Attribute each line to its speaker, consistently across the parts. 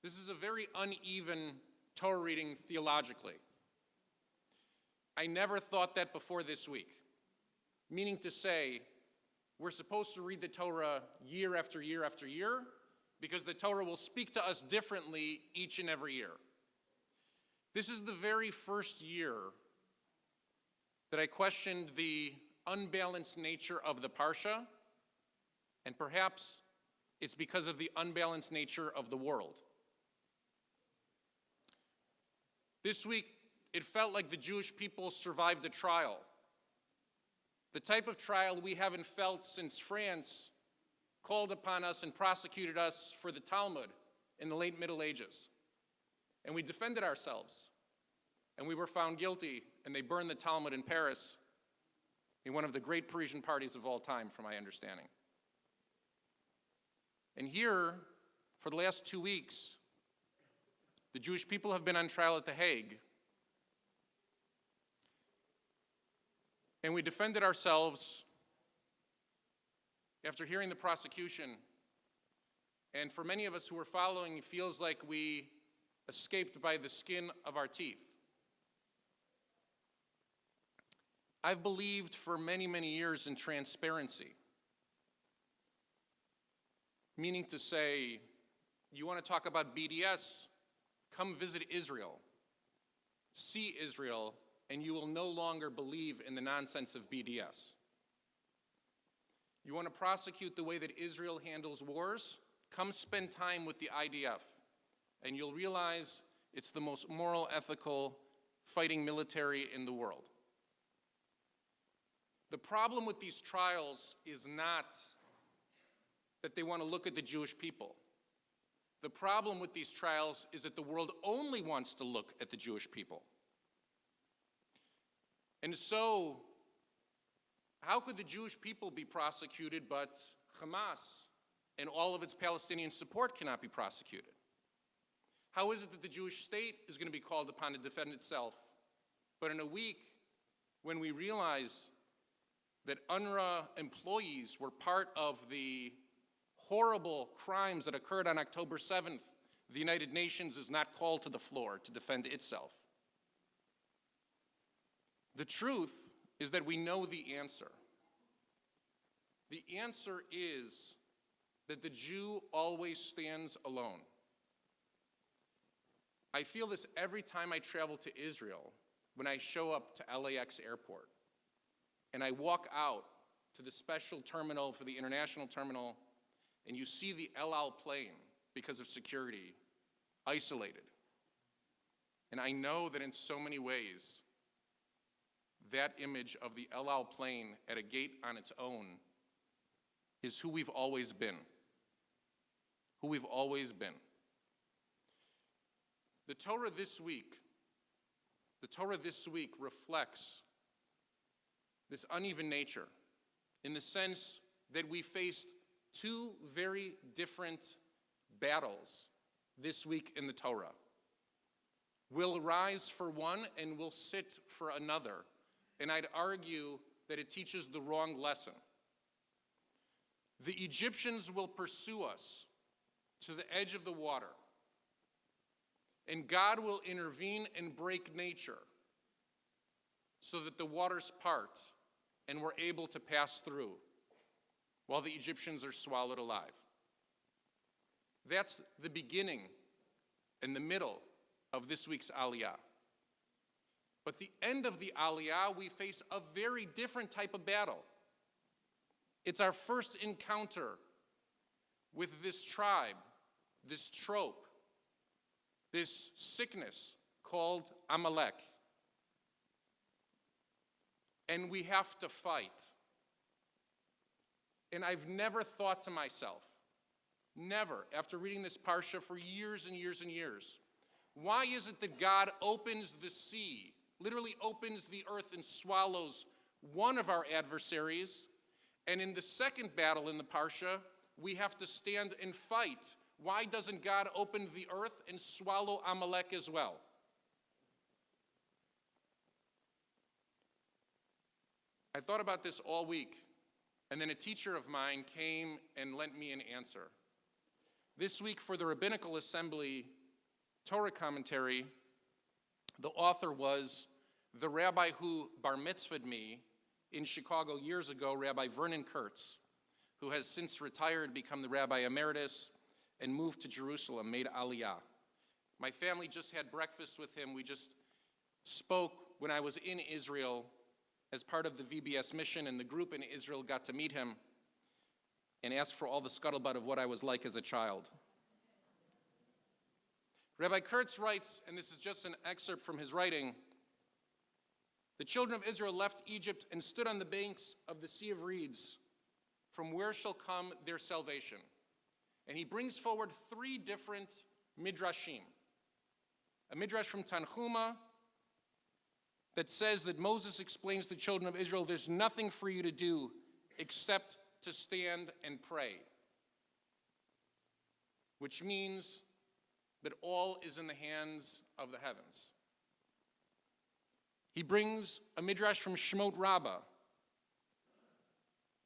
Speaker 1: This is a very uneven Torah reading theologically. I never thought that before this week, meaning to say, we're supposed to read the Torah year after year after year because the Torah will speak to us differently each and every year. This is the very first year that I questioned the unbalanced nature of the Parsha, and perhaps it's because of the unbalanced nature of the world. This week, it felt like the Jewish people survived a trial. The type of trial we haven't felt since France called upon us and prosecuted us for the Talmud in the late Middle Ages. And we defended ourselves, and we were found guilty, and they burned the Talmud in Paris in one of the great Parisian parties of all time, from my understanding. And here, for the last 2 weeks, the Jewish people have been on trial at The Hague. And we defended ourselves after hearing the prosecution. And for many of us who were following, it feels like we escaped by the skin of our teeth. I've believed for many, many years in transparency, meaning to say, you want to talk about BDS, come visit Israel, see Israel, and you will no longer believe in the nonsense of BDS. You want to prosecute the way that Israel handles wars? Come spend time with the IDF, and you'll realize it's the most moral, ethical fighting military in the world. The problem with these trials is not that they want to look at the Jewish people. The problem with these trials is that the world only wants to look at the Jewish people. And so, how could the Jewish people be prosecuted, but Hamas and all of its Palestinian support cannot be prosecuted? How is it that the Jewish state is going to be called upon to defend itself, but in a week when we realize that UNRWA employees were part of the horrible crimes that occurred on October 7th, the United Nations is not called to the floor to defend itself? The truth is that we know the answer. The answer is that the Jew always stands alone. I feel this every time I travel to Israel when I show up to LAX airport and I walk out to the special terminal for the international terminal and you see the El Al plane because of security isolated. And I know that in so many ways, that image of the El Al plane at a gate on its own is who we've always been. Who we've always been. The Torah this week reflects this uneven nature in the sense that we faced two very different battles this week in the Torah. We'll rise for one and we'll sit for another. And I'd argue that it teaches the wrong lesson. The Egyptians will pursue us to the edge of the water, and God will intervene and break nature so that the waters part and we're able to pass through while the Egyptians are swallowed alive. That's the beginning and the middle of this week's Aliyah. But the end of the Aliyah, we face a very different type of battle. It's our first encounter with this tribe, this trope, this sickness called Amalek. And we have to fight. And I've never thought to myself, never, after reading this Parsha for years and years and years, why is it that God opens the sea, literally opens the earth and swallows one of our adversaries, and in the second battle in the Parsha, we have to stand and fight? Why doesn't God open the earth and swallow Amalek as well? I thought about this all week, and then a teacher of mine came and lent me an answer. This week for the Rabbinical Assembly Torah commentary, the author was the rabbi who bar mitzvahed me in Chicago years ago, Rabbi Vernon Kurtz, who has since retired, become the Rabbi Emeritus, and moved to Jerusalem, made Aliyah. My family just had breakfast with him. We just spoke when I was in Israel as part of the VBS mission, and the group in Israel got to meet him and ask for all the scuttlebutt of what I was like as a child. Rabbi Kurtz writes, and this is just an excerpt from his writing, "The children of Israel left Egypt and stood on the banks of the Sea of Reeds, from where shall come their salvation." And he brings forward three different midrashim. A midrash from Tanhuma that says that Moses explains to the children of Israel, there's nothing for you to do except to stand and pray, which means that all is in the hands of the heavens. He brings a midrash from Shemot Rabbah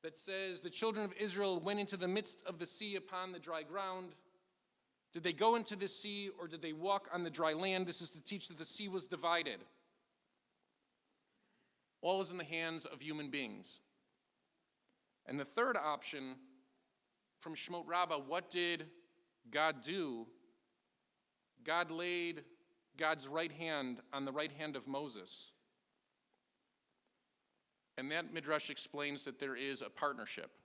Speaker 1: that says the children of Israel went into the midst of the sea upon the dry ground. Did they go into the sea or did they walk on the dry land? This is to teach that the sea was divided. All is in the hands of human beings. And the third option from Shemot Rabbah, what did God do? God laid God's right hand on the right hand of Moses. And that midrash explains that there is a partnership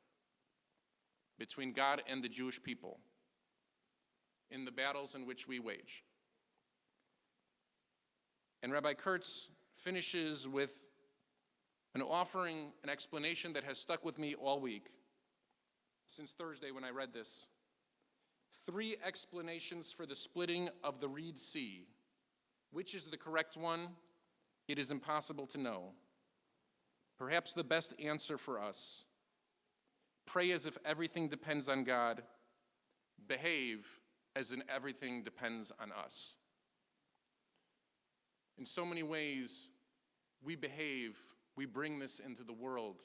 Speaker 1: between God and the Jewish people in the battles in which we wage. And Rabbi Kurtz finishes with an offering, an explanation that has stuck with me all week, since Thursday when I read this. 3 explanations for the splitting of the Reed Sea. Which is the correct one? It is impossible to know. Perhaps the best answer for us: pray as if everything depends on God. Behave as in everything depends on us. In so many ways, we behave, we bring this into the world.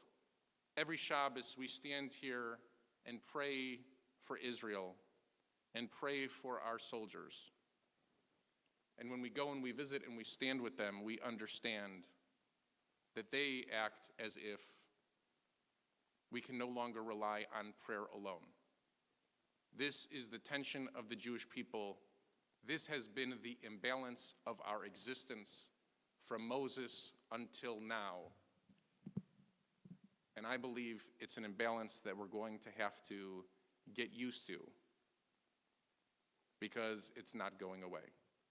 Speaker 1: Every Shabbos, we stand here and pray for Israel and pray for our soldiers. And when we go and we visit and we stand with them, we understand that they act as if we can no longer rely on prayer alone. This is the tension of the Jewish people. This has been the imbalance of our existence from Moses until now. And I believe it's an imbalance that we're going to have to get used to, because it's not going away.